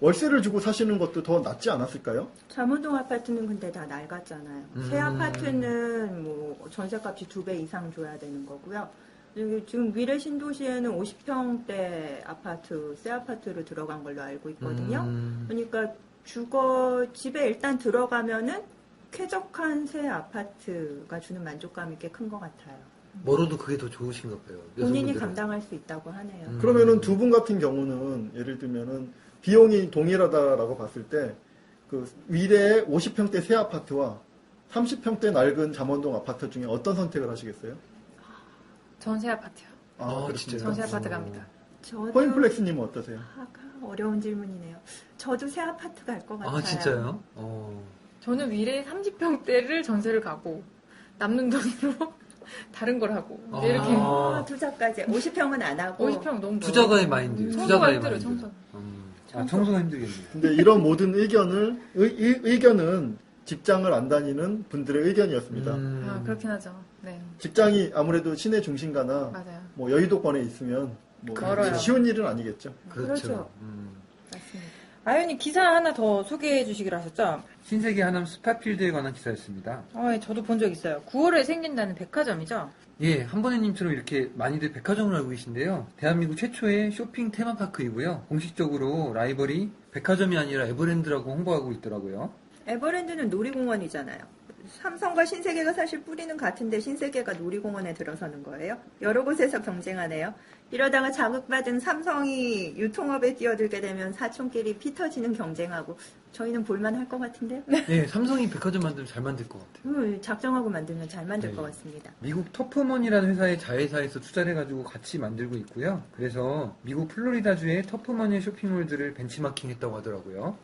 월세를 주고 사시는 것도 더 낫지 않았을까요? 잠원동 아파트는 근데 다 낡았잖아요. 새 아파트는 뭐 전세값이 2배 이상 줘야 되는 거고요. 지금 미래 신도시에는 50평대 아파트, 새 아파트로 들어간 걸로 알고 있거든요. 그러니까 집에 일단 들어가면은 쾌적한 새 아파트가 주는 만족감이 꽤 큰 것 같아요. 멀어도 그게 더 좋으신가 봐요. 본인이 여성분들은. 감당할 수 있다고 하네요. 그러면은 두 분 같은 경우는 예를 들면은 비용이 동일하다라고 봤을 때 그 위례의 50평대 새 아파트와 30평대 낡은 잠원동 아파트 중에 어떤 선택을 하시겠어요? 전세 아파트요. 진짜요? 전세 아파트 갑니다. 저도 포인플렉스님은 어떠세요? 어려운 질문이네요. 저도 새 아파트 갈 것 같아요. 진짜요? 저는 미래 30평대를 전세를 가고 남는 돈으로 다른 걸 하고 이렇게 투자까지 50평은 안 하고 50평 너무 투자가의 마인드. 청소가 힘들어요. 청소. 청소가 힘들겠네요. 근데 이런 모든 의견은 직장을 안 다니는 분들의 의견이었습니다. 그렇긴 하죠. 네, 직장이 아무래도 시내 중심가나 맞아요. 뭐 여의도권에 있으면 뭐 멀어요. 쉬운 일은 아니겠죠. 그렇죠. 음. 맞습니다. 아연이 기사 하나 더 소개해 주시기로 하셨죠? 신세계 하남 스파필드에 관한 기사였습니다. 저도 본 적 있어요. 9월에 생긴다는 백화점이죠? 예, 한번에님처럼 이렇게 많이들 백화점을 알고 계신데요. 대한민국 최초의 쇼핑 테마파크이고요. 공식적으로 라이벌이 백화점이 아니라 에버랜드라고 홍보하고 있더라고요. 에버랜드는 놀이공원이잖아요. 삼성과 신세계가 사실 뿌리는 같은데 신세계가 놀이공원에 들어서는 거예요. 여러 곳에서 경쟁하네요. 이러다가 자극받은 삼성이 유통업에 뛰어들게 되면 사촌끼리 피 터지는 경쟁하고 저희는 볼만할 것 같은데요. 예, 삼성이 백화점 만들면 잘 만들 것 같아요. 작정하고 만들면 잘 만들 네. 것 같습니다. 미국 터프먼이라는 회사의 자회사에서 투자를 해가지고 같이 만들고 있고요. 그래서 미국 플로리다주의 터프먼의 쇼핑몰들을 벤치마킹했다고 하더라고요.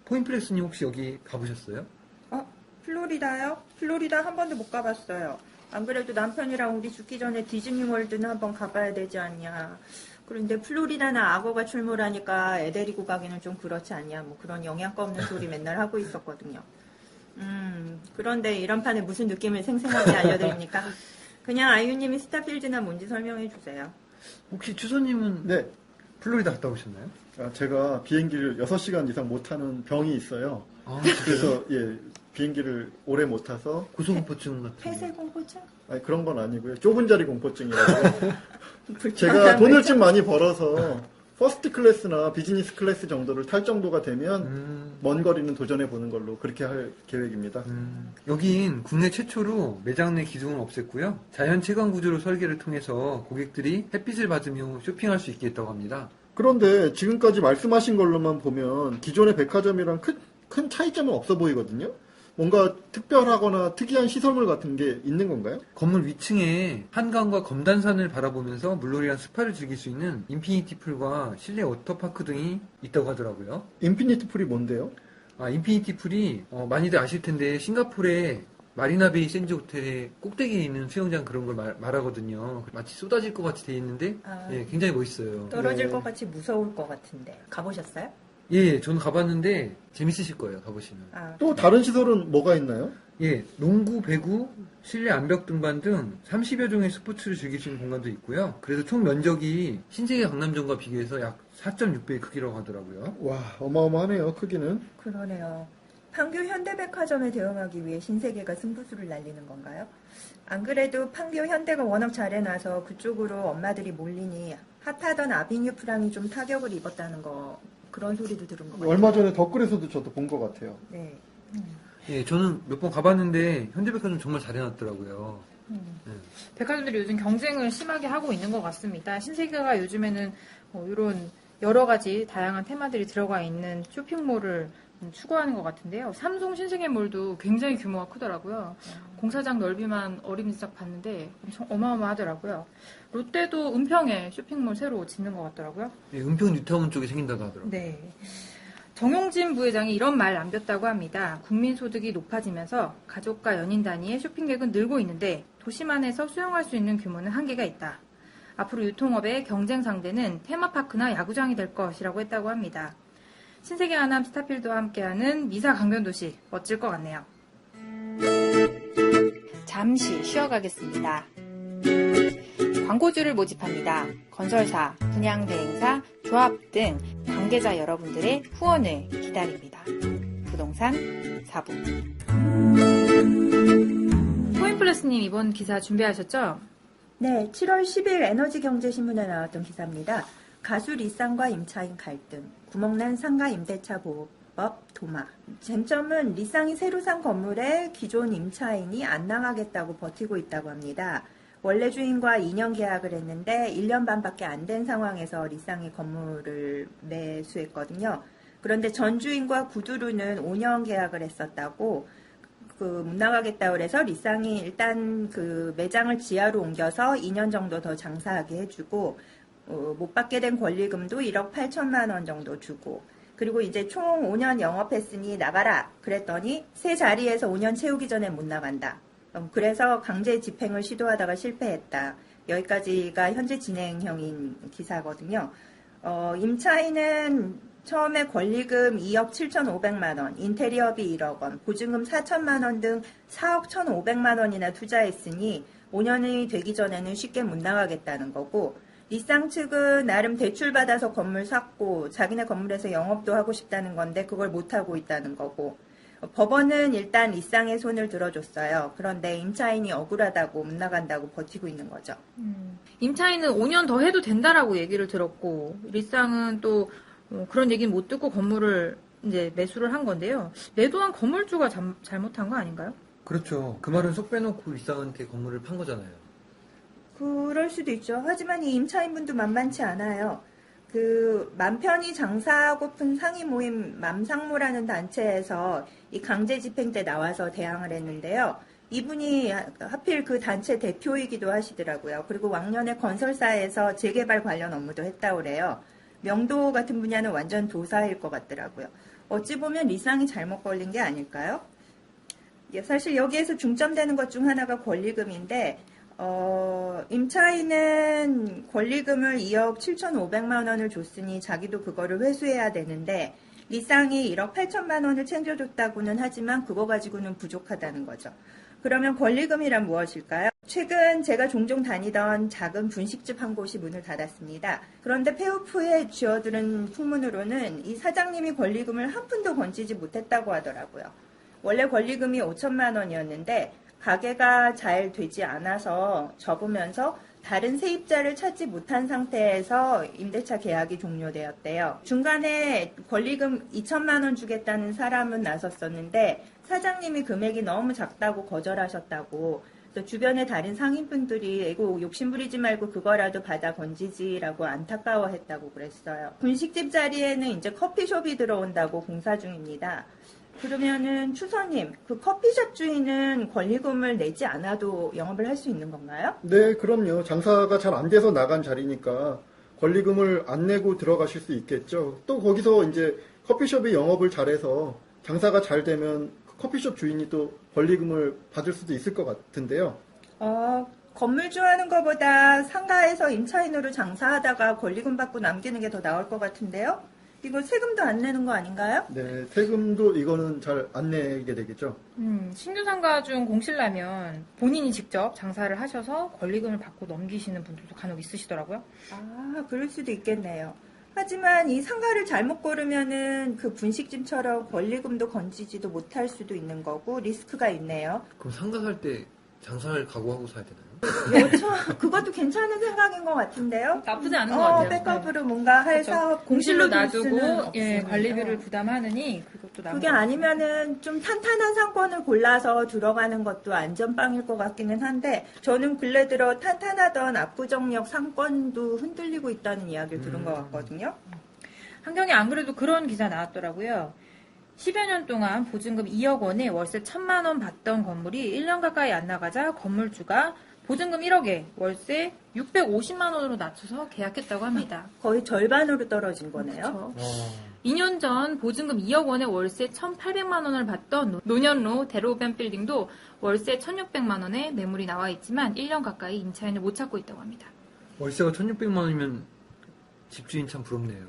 포인플렉스님 혹시 여기 가보셨어요? 플로리다요? 플로리다 한 번도 못 가봤어요. 안 그래도 남편이랑 우리 죽기 전에 디즈니월드는 한번 가봐야 되지 않냐. 그런데 플로리다는 악어가 출몰하니까 애 데리고 가기는 좀 그렇지 않냐. 뭐 그런 영양가 없는 소리 맨날 하고 있었거든요. 그런데 이런 판에 무슨 느낌을 생생하게 알려드립니까? 그냥 아이유님이 스타필드나 뭔지 설명해 주세요. 혹시 추소님은 네, 플로리다 갔다 오셨나요? 제가 비행기를 6시간 이상 못 타는 병이 있어요. 그래서 비행기를 오래 못 타서 고소공포증 같은 폐쇄공포증? 아니, 그런 건 아니고요. 좁은 자리 공포증이라고. 제가 돈을 좀 많이 벌어서 퍼스트 클래스나 비즈니스 클래스 정도를 탈 정도가 되면 먼 거리는 도전해 보는 걸로 그렇게 할 계획입니다. 여긴 국내 최초로 매장 내 기둥을 없앴고요. 자연 채광 구조로 설계를 통해서 고객들이 햇빛을 받으며 쇼핑할 수 있게 했다고 합니다. 그런데 지금까지 말씀하신 걸로만 보면 기존의 백화점이랑 큰 차이점은 없어 보이거든요. 뭔가 특별하거나 특이한 시설물 같은 게 있는 건가요? 건물 위층에 한강과 검단산을 바라보면서 물놀이랑 스파를 즐길 수 있는 인피니티 풀과 실내 워터파크 등이 있다고 하더라고요. 인피니트 풀이 뭔데요? 인피니티 풀이 많이들 아실 텐데 싱가포르의 마리나베이 샌즈 호텔의 꼭대기에 있는 수영장 그런 걸 말하거든요. 마치 쏟아질 것 같이 돼 있는데 굉장히 멋있어요. 떨어질 것 같이 무서울 것 같은데. 가보셨어요? 예, 저는 가봤는데 재밌으실 거예요. 가보시면. 또 다른 시설은 뭐가 있나요? 예, 농구, 배구, 실내 암벽 등반 등 30여 종의 스포츠를 즐길 수 있는 공간도 있고요. 그래서 총 면적이 신세계 강남점과 비교해서 약 4.6배의 크기라고 하더라고요. 와, 어마어마하네요, 크기는. 그러네요. 판교 현대백화점에 대응하기 위해 신세계가 승부수를 날리는 건가요? 안 그래도 판교 현대가 워낙 잘해놔서 그쪽으로 엄마들이 몰리니 핫하던 아비뉴 프랑이 좀 타격을 입었다는 거 그런 소리도 들은 것 같아요. 얼마 전에 댓글에서도 저도 본 것 같아요. 네. 예, 저는 몇 번 가봤는데 현대백화점 정말 잘해놨더라고요. 백화점들이 요즘 경쟁을 심하게 하고 있는 것 같습니다. 신세계가 요즘에는 이런 여러 가지 다양한 테마들이 들어가 있는 쇼핑몰을 추구하는 것 같은데요. 삼성 신세계몰도 굉장히 규모가 크더라고요. 공사장 넓이만 어림짐작 봤는데 엄청 어마어마하더라고요. 롯데도 은평에 쇼핑몰 새로 짓는 것 같더라고요. 예, 은평 뉴타운 쪽에 생긴다고 하더라고요. 네. 정용진 부회장이 이런 말 남겼다고 합니다. 국민 소득이 높아지면서 가족과 연인 단위의 쇼핑객은 늘고 있는데 도시만에서 수용할 수 있는 규모는 한계가 있다. 앞으로 유통업의 경쟁 상대는 테마파크나 야구장이 될 것이라고 했다고 합니다. 신세계 하남 스타필드와 함께하는 미사 강변도시 멋질 것 같네요. 잠시 쉬어가겠습니다. 광고주를 모집합니다. 건설사, 분양대행사, 조합 등 관계자 여러분들의 후원을 기다립니다. 부동산 4부. 포인플러스님 이번 기사 준비하셨죠? 네, 7월 10일 에너지경제신문에 나왔던 기사입니다. 가수 리쌍과 임차인 갈등, 구멍난 상가 임대차 보호법 도마. 쟁점은 리쌍이 새로 산 건물에 기존 임차인이 안 나가겠다고 버티고 있다고 합니다. 원래 주인과 2년 계약을 했는데 1년 반밖에 안 된 상황에서 리쌍이 건물을 매수했거든요. 그런데 전 주인과 구두루는 5년 계약을 했었다고 못 나가겠다고 그래서 리쌍이 일단 그 매장을 지하로 옮겨서 2년 정도 더 장사하게 해주고 못 받게 된 권리금도 1억 8천만 원 정도 주고 그리고 이제 총 5년 영업했으니 나가라 그랬더니 새 자리에서 5년 채우기 전에 못 나간다. 그래서 강제 집행을 시도하다가 실패했다. 여기까지가 현재 진행형인 기사거든요. 임차인은 처음에 권리금 2억 7,500만 원, 인테리어비 1억 원, 보증금 4천만 원 등 4억 1,500만 원이나 투자했으니 5년이 되기 전에는 쉽게 못 나가겠다는 거고 리쌍 측은 나름 대출받아서 건물 샀고 자기네 건물에서 영업도 하고 싶다는 건데 그걸 못하고 있다는 거고 법원은 일단 리쌍의 손을 들어줬어요. 그런데 임차인이 억울하다고 못 나간다고 버티고 있는 거죠. 임차인은 5년 더 해도 된다라고 얘기를 들었고 리쌍은 또 그런 얘기는 못 듣고 건물을 이제 매수를 한 건데요. 매도한 건물주가 잘못한 거 아닌가요? 그렇죠. 그 말은 속 빼놓고 리쌍한테 건물을 판 거잖아요. 그럴 수도 있죠. 하지만 이 임차인분도 만만치 않아요. 맘 편히 장사하고픈 상위 모임 맘상무라는 단체에서 이 강제 집행 때 나와서 대항을 했는데요. 이분이 하필 그 단체 대표이기도 하시더라고요. 그리고 왕년에 건설사에서 재개발 관련 업무도 했다고 그래요. 명도 같은 분야는 완전 도사일 것 같더라고요. 어찌 보면 리쌍이 잘못 걸린 게 아닐까요? 사실 여기에서 중점되는 것 중 하나가 권리금인데 임차인은 권리금을 2억 7,500만 원을 줬으니 자기도 그거를 회수해야 되는데 리쌍이 1억 8천만 원을 챙겨줬다고는 하지만 그거 가지고는 부족하다는 거죠. 그러면 권리금이란 무엇일까요? 최근 제가 종종 다니던 작은 분식집 한 곳이 문을 닫았습니다. 그런데 폐업 후에 쥐어들은 풍문으로는 이 사장님이 권리금을 한 푼도 건지지 못했다고 하더라고요. 원래 권리금이 5천만 원이었는데 가게가 잘 되지 않아서 접으면서 다른 세입자를 찾지 못한 상태에서 임대차 계약이 종료되었대요. 중간에 권리금 2천만 원 주겠다는 사람은 나섰었는데 사장님이 금액이 너무 작다고 거절하셨다고 그래서 주변의 다른 상인분들이 이거 욕심부리지 말고 그거라도 받아 건지지라고 안타까워했다고 그랬어요. 분식집 자리에는 이제 커피숍이 들어온다고 공사 중입니다. 그러면은 추서님, 그 커피숍 주인은 권리금을 내지 않아도 영업을 할 수 있는 건가요? 네, 그럼요. 장사가 잘 안 돼서 나간 자리니까 권리금을 안 내고 들어가실 수 있겠죠. 또 거기서 이제 커피숍이 영업을 잘해서 장사가 잘 되면 커피숍 주인이 또 권리금을 받을 수도 있을 것 같은데요. 건물주 하는 것보다 상가에서 임차인으로 장사하다가 권리금 받고 남기는 게 더 나을 것 같은데요? 이거 세금도 안 내는 거 아닌가요? 네, 세금도 이거는 잘 안 내게 되겠죠. 신규 상가 중 공실나면 본인이 직접 장사를 하셔서 권리금을 받고 넘기시는 분들도 간혹 있으시더라고요. 그럴 수도 있겠네요. 하지만 이 상가를 잘못 고르면은 그 분식집처럼 권리금도 건지지도 못할 수도 있는 거고 리스크가 있네요. 그럼 상가 살 때 장사를 각오하고 사야 되나요? 그렇죠. 그것도 괜찮은 생각인 것 같은데요. 나쁘지 않은 것 같아요. 백업으로 뭔가 할 그렇죠. 사업 공실로 둘 놔두고 수는 관리비를 없으니까요. 부담하느니 그것도 나은 그게 것 같아요. 아니면은 좀 탄탄한 상권을 골라서 들어가는 것도 안전빵일 것 같기는 한데 저는 근래 들어 탄탄하던 압구정역 상권도 흔들리고 있다는 이야기를 들은 것 같거든요. 한경에 안 그래도 그런 기사 나왔더라고요. 10여 년 동안 보증금 2억 원에 월세 1,000만 원 받던 건물이 1년 가까이 안 나가자 건물주가 보증금 1억에 월세 650만 원으로 낮춰서 계약했다고 합니다. 거의 절반으로 떨어진 거네요. 그렇죠. 2년 전 보증금 2억 원에 월세 1,800만 원을 받던 노년로 대로변 빌딩도 월세 1,600만 원에 매물이 나와 있지만 1년 가까이 임차인을 못 찾고 있다고 합니다. 월세가 1,600만 원이면 집주인 참 부럽네요.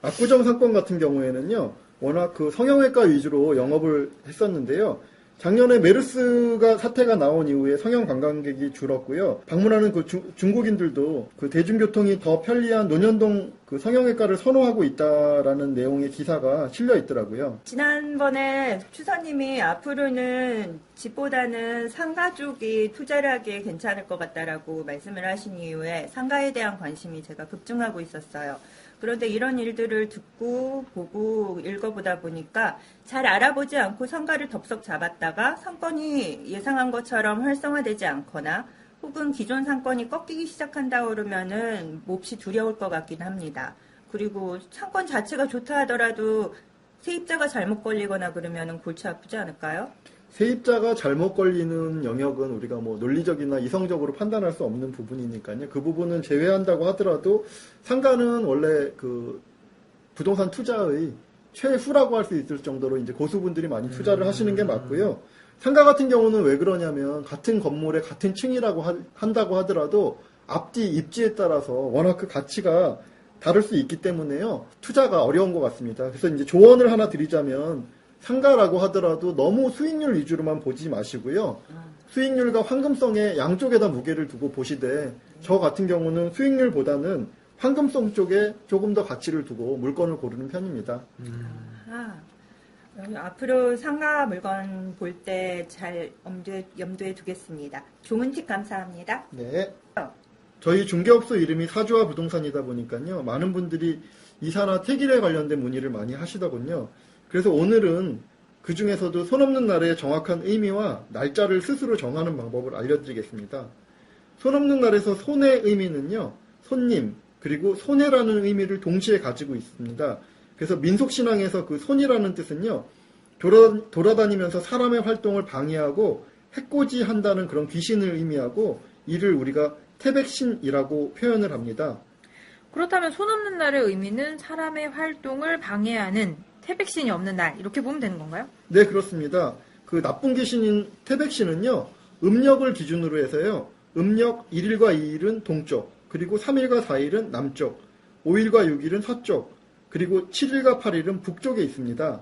압구정 상권 같은 경우에는요, 워낙 그 성형외과 위주로 영업을 했었는데요. 작년에 메르스가 사태가 나온 이후에 성형 관광객이 줄었고요. 방문하는 그 중국인들도 그 대중교통이 더 편리한 논현동 그 그 성형외과를 선호하고 있다라는 내용의 기사가 실려 있더라고요. 지난번에 추사님이 앞으로는 집보다는 상가 쪽이 투자를 하기에 괜찮을 것 같다라고 말씀을 하신 이후에 상가에 대한 관심이 제가 급증하고 있었어요. 그런데 이런 일들을 듣고 보고 읽어보다 보니까 잘 알아보지 않고 상가를 덥석 잡았다가 상권이 예상한 것처럼 활성화되지 않거나 혹은 기존 상권이 꺾이기 시작한다 그러면은 몹시 두려울 것 같긴 합니다. 그리고 상권 자체가 좋다 하더라도 세입자가 잘못 걸리거나 그러면은 골치 아프지 않을까요? 세입자가 잘못 걸리는 영역은 우리가 뭐 논리적이나 이성적으로 판단할 수 없는 부분이니까요. 그 부분은 제외한다고 하더라도 상가는 원래 그 부동산 투자의 최후라고 할 수 있을 정도로 이제 고수분들이 많이 투자를 하시는 게 맞고요. 상가 같은 경우는 왜 그러냐면 같은 건물에 같은 층이라고 한다고 하더라도 앞뒤 입지에 따라서 워낙 그 가치가 다를 수 있기 때문에요. 투자가 어려운 것 같습니다. 그래서 이제 조언을 하나 드리자면 상가라고 하더라도 너무 수익률 위주로만 보지 마시고요. 수익률과 황금성의 양쪽에다 무게를 두고 보시되 저 같은 경우는 수익률보다는 황금성 쪽에 조금 더 가치를 두고 물건을 고르는 편입니다. 앞으로 상가 물건 볼 때 잘 염두에 두겠습니다. 좋은 팁 감사합니다. 네. 저희 중개업소 이름이 사주와 부동산이다 보니까요. 많은 분들이 이사나 태길에 관련된 문의를 많이 하시더군요. 그래서 오늘은 그 중에서도 손 없는 날의 정확한 의미와 날짜를 스스로 정하는 방법을 알려드리겠습니다. 손 없는 날에서 손의 의미는요. 손님 그리고 손해라는 의미를 동시에 가지고 있습니다. 그래서 민속신앙에서 그 손이라는 뜻은요. 돌아다니면서 사람의 활동을 방해하고 해코지한다는 그런 귀신을 의미하고 이를 우리가 태백신이라고 표현을 합니다. 그렇다면 손 없는 날의 의미는 사람의 활동을 방해하는 태백신이 없는 날 이렇게 보면 되는 건가요? 네, 그렇습니다. 그 나쁜 귀신인 태백신은요. 음력을 기준으로 해서요. 음력 1일과 2일은 동쪽, 그리고 3일과 4일은 남쪽, 5일과 6일은 서쪽, 그리고 7일과 8일은 북쪽에 있습니다.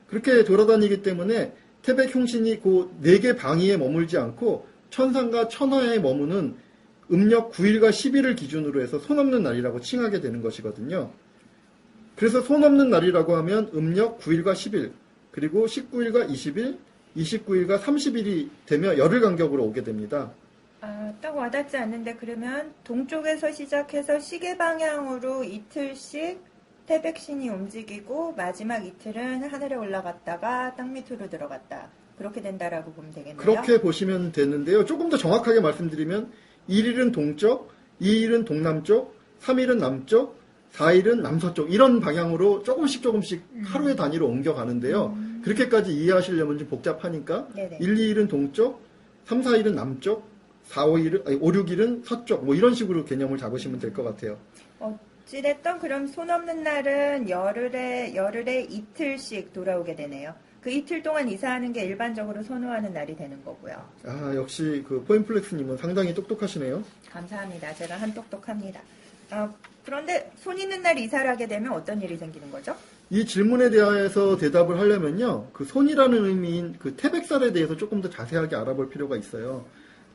그렇게 돌아다니기 때문에 태백 흉신이 그 4개 방위에 머물지 않고 천상과 천하에 머무는 음력 9일과 10일을 기준으로 해서 손 없는 날이라고 칭하게 되는 것이거든요. 그래서 손 없는 날이라고 하면 음력 9일과 10일, 그리고 19일과 20일, 29일과 30일이 되며 열흘 간격으로 오게 됩니다. 딱 와닿지 않는데 그러면 동쪽에서 시작해서 시계 방향으로 이틀씩 태백신이 움직이고 마지막 이틀은 하늘에 올라갔다가 땅 밑으로 들어갔다. 그렇게 된다라고 보면 되겠네요. 그렇게 보시면 되는데요. 조금 더 정확하게 말씀드리면 1일은 동쪽, 2일은 동남쪽, 3일은 남쪽, 4일은 남서쪽 이런 방향으로 조금씩 하루의 단위로 옮겨가는데요. 그렇게까지 이해하시려면 좀 복잡하니까 네네. 1, 2일은 동쪽, 3, 4일은5, 6일은 서쪽 뭐 이런 식으로 개념을 잡으시면 될 것 같아요. 어찌됐든 그럼 손 없는 날은 열흘에 이틀씩 돌아오게 되네요. 그 이틀 동안 이사하는 게 일반적으로 선호하는 날이 되는 거고요. 역시 그 포인플렉스님은 상당히 똑똑하시네요. 감사합니다. 제가 한똑똑합니다. 그런데 손 있는 날 이사를 하게 되면 어떤 일이 생기는 거죠? 이 질문에 대해서 대답을 하려면요. 그 손이라는 의미인 그 태백살에 대해서 조금 더 자세하게 알아볼 필요가 있어요.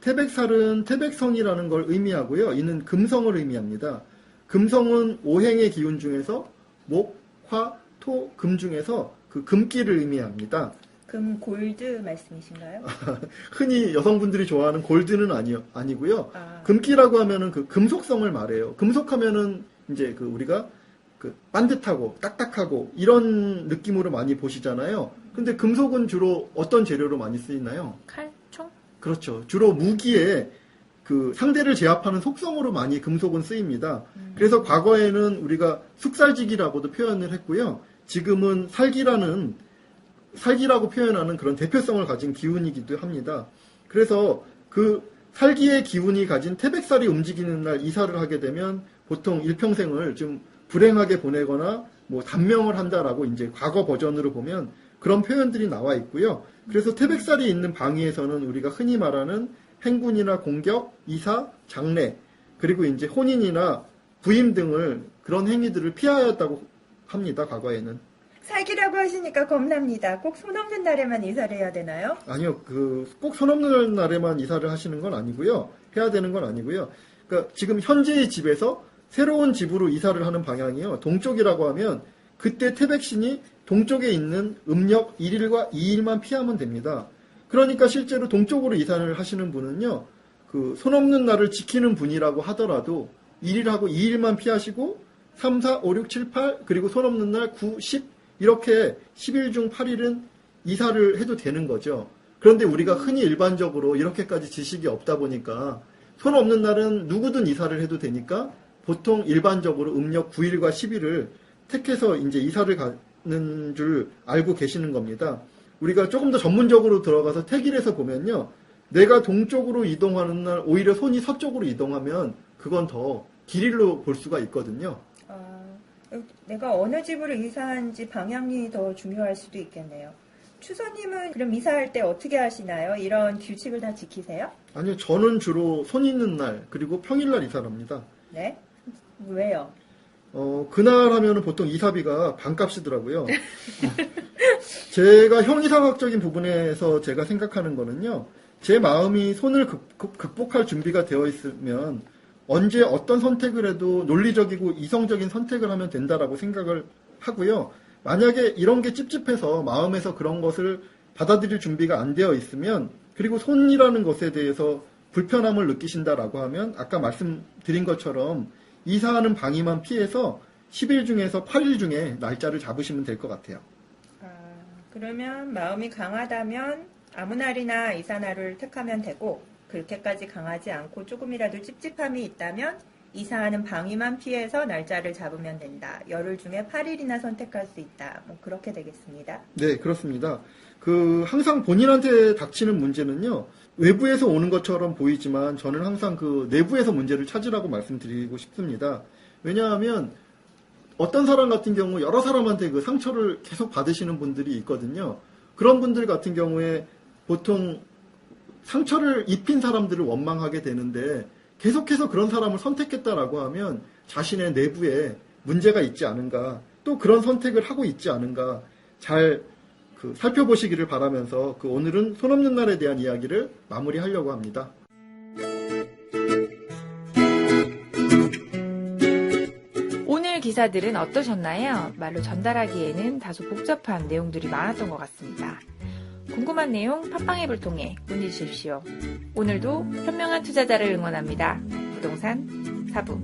태백살은 태백성이라는 걸 의미하고요. 이는 금성을 의미합니다. 금성은 오행의 기운 중에서 목, 화, 토, 금 중에서 그 금기를 의미합니다. 금 골드 말씀이신가요? 흔히 여성분들이 좋아하는 골드는 아니고요. 금기라고 하면은 그 금속성을 말해요. 금속하면은 이제 그 우리가 그 반듯하고 딱딱하고 이런 느낌으로 많이 보시잖아요. 근데 금속은 주로 어떤 재료로 많이 쓰이나요? 칼, 총? 그렇죠. 주로 무기에 그 상대를 제압하는 속성으로 많이 금속은 쓰입니다. 그래서 과거에는 우리가 숙살직이라고도 표현을 했고요. 지금은 살기라고 표현하는 그런 대표성을 가진 기운이기도 합니다. 그래서 그 살기의 기운이 가진 태백살이 움직이는 날 이사를 하게 되면 보통 일평생을 좀 불행하게 보내거나 뭐 단명을 한다라고 이제 과거 버전으로 보면 그런 표현들이 나와 있고요. 그래서 태백살이 있는 방위에서는 우리가 흔히 말하는 행군이나 공격, 이사, 장례, 그리고 이제 혼인이나 부임 등을 그런 행위들을 피하였다고 합니다. 과거에는. 살기라고 하시니까 겁납니다. 꼭 손 없는 날에만 이사를 해야 되나요? 아니요. 꼭 손 없는 날에만 이사를 하시는 건 아니고요. 해야 되는 건 아니고요. 그러니까 지금 현재의 집에서 새로운 집으로 이사를 하는 방향이요. 동쪽이라고 하면 그때 태백신이 동쪽에 있는 음력 1일과 2일만 피하면 됩니다. 그러니까 실제로 동쪽으로 이사를 하시는 분은요. 그 손 없는 날을 지키는 분이라고 하더라도 1일하고 2일만 피하시고 3, 4, 5, 6, 7, 8 그리고 손 없는 날 9, 10 이렇게 10일 중 8일은 이사를 해도 되는 거죠. 그런데 우리가 흔히 일반적으로 이렇게까지 지식이 없다 보니까 손 없는 날은 누구든 이사를 해도 되니까 보통 일반적으로 음력 9일과 10일을 택해서 이제 이사를 가는 줄 알고 계시는 겁니다. 우리가 조금 더 전문적으로 들어가서 택일에서 보면요. 내가 동쪽으로 이동하는 날 오히려 손이 서쪽으로 이동하면 그건 더 길일로 볼 수가 있거든요. 내가 어느 집으로 이사한지 방향이 더 중요할 수도 있겠네요. 추서님은 그럼 이사할 때 어떻게 하시나요? 이런 규칙을 다 지키세요? 아니요, 저는 주로 손 있는 날 그리고 평일날 이사를 합니다. 네? 왜요? 그날 하면은 보통 이사비가 반값이더라고요. 제가 형이상학적인 부분에서 제가 생각하는 거는요. 제 마음이 손을 극복할 준비가 되어 있으면 언제 어떤 선택을 해도 논리적이고 이성적인 선택을 하면 된다라고 생각을 하고요. 만약에 이런 게 찝찝해서 마음에서 그런 것을 받아들일 준비가 안 되어 있으면 그리고 손이라는 것에 대해서 불편함을 느끼신다라고 하면 아까 말씀드린 것처럼 이사하는 방위만 피해서 10일 중에서 8일 중에 날짜를 잡으시면 될 것 같아요. 그러면 마음이 강하다면 아무 날이나 이사날을 택하면 되고 그렇게까지 강하지 않고 조금이라도 찝찝함이 있다면 이사하는 방위만 피해서 날짜를 잡으면 된다. 열흘 중에 8일이나 선택할 수 있다. 뭐 그렇게 되겠습니다. 네, 그렇습니다. 항상 본인한테 닥치는 문제는요. 외부에서 오는 것처럼 보이지만 저는 항상 그 내부에서 문제를 찾으라고 말씀드리고 싶습니다. 왜냐하면 어떤 사람 같은 경우 여러 사람한테 그 상처를 계속 받으시는 분들이 있거든요. 그런 분들 같은 경우에 보통 상처를 입힌 사람들을 원망하게 되는데 계속해서 그런 사람을 선택했다라고 하면 자신의 내부에 문제가 있지 않은가, 또 그런 선택을 하고 있지 않은가 잘 살펴보시기를 바라면서 오늘은 손 없는 날에 대한 이야기를 마무리하려고 합니다. 오늘 기사들은 어떠셨나요? 말로 전달하기에는 다소 복잡한 내용들이 많았던 것 같습니다. 궁금한 내용 팟빵 앱을 통해 문의 주십시오. 오늘도 현명한 투자자를 응원합니다. 부동산 사부.